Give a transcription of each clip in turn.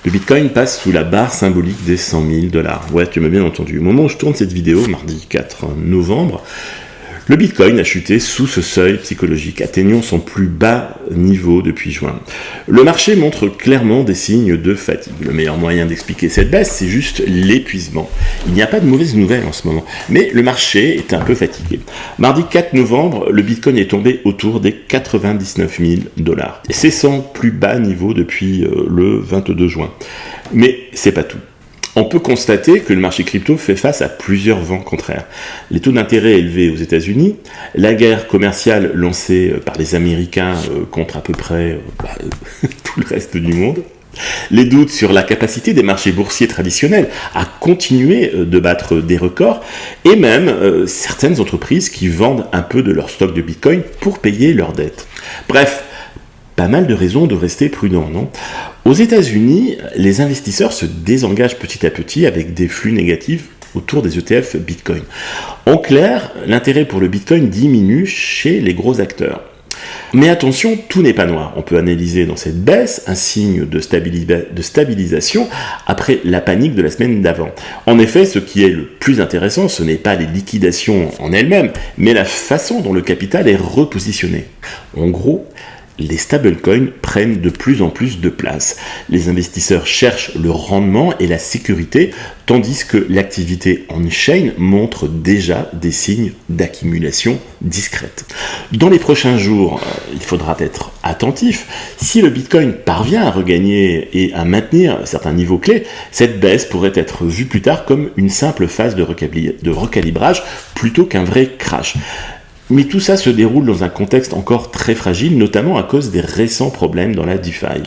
Le Bitcoin passe sous la barre symbolique des 100 000 $. Ouais, tu m'as bien entendu. Au moment où je tourne cette vidéo, mardi 4 novembre, le Bitcoin a chuté sous ce seuil psychologique, atteignant son plus bas niveau depuis juin. Le marché montre clairement des signes de fatigue. Le meilleur moyen d'expliquer cette baisse, c'est juste l'épuisement. Il n'y a pas de mauvaises nouvelles en ce moment, mais le marché est un peu fatigué. Mardi 4 novembre, le Bitcoin est tombé autour des 99 000 $. C'est son plus bas niveau depuis le 22 juin. Mais c'est pas tout. On peut constater que le marché crypto fait face à plusieurs vents contraires. Les taux d'intérêt élevés aux États-Unis, la guerre commerciale lancée par les Américains contre à peu près tout le reste du monde, les doutes sur la capacité des marchés boursiers traditionnels à continuer de battre des records, et même certaines entreprises qui vendent un peu de leur stock de Bitcoin pour payer leurs dettes. Bref, pas mal de raisons de rester prudent, non ? Aux États-Unis, les investisseurs se désengagent petit à petit avec des flux négatifs autour des ETF Bitcoin. En clair, l'intérêt pour le Bitcoin diminue chez les gros acteurs. Mais attention, tout n'est pas noir. On peut analyser dans cette baisse un signe de stabilisation après la panique de la semaine d'avant. En effet, ce qui est le plus intéressant, ce n'est pas les liquidations en elles-mêmes, mais la façon dont le capital est repositionné. En gros, les stablecoins prennent de plus en plus de place. Les investisseurs cherchent le rendement et la sécurité, tandis que l'activité on-chain montre déjà des signes d'accumulation discrète. Dans les prochains jours, il faudra être attentif. Si le Bitcoin parvient à regagner et à maintenir certains niveaux clés, cette baisse pourrait être vue plus tard comme une simple phase de recalibrage plutôt qu'un vrai crash. Mais tout ça se déroule dans un contexte encore très fragile, notamment à cause des récents problèmes dans la DeFi.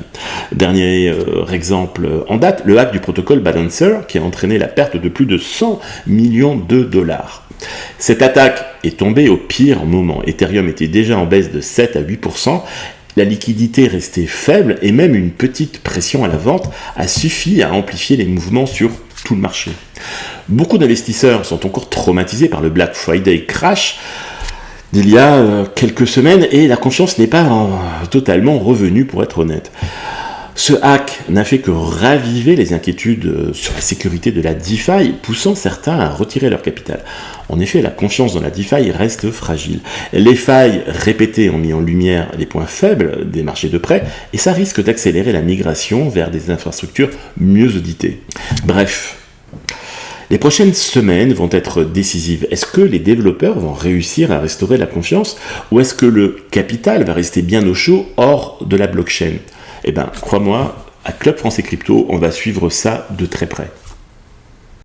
Dernier exemple en date, le hack du protocole Balancer qui a entraîné la perte de plus de 100 millions de $. Cette attaque est tombée au pire moment. Ethereum était déjà en baisse de 7 à 8%. La liquidité restait faible et même une petite pression à la vente a suffi à amplifier les mouvements sur tout le marché. Beaucoup d'investisseurs sont encore traumatisés par le Black Friday crash d'il y a quelques semaines et la confiance n'est pas totalement revenue, pour être honnête. Ce hack n'a fait que raviver les inquiétudes sur la sécurité de la DeFi, poussant certains à retirer leur capital. En effet, la confiance dans la DeFi reste fragile. Les failles répétées ont mis en lumière les points faibles des marchés de prêt et ça risque d'accélérer la migration vers des infrastructures mieux auditées. Bref. Les prochaines semaines vont être décisives. Est-ce que les développeurs vont réussir à restaurer la confiance ou est-ce que le capital va rester bien au chaud hors de la blockchain ? Eh bien, crois-moi, à Club Français Crypto, on va suivre ça de très près.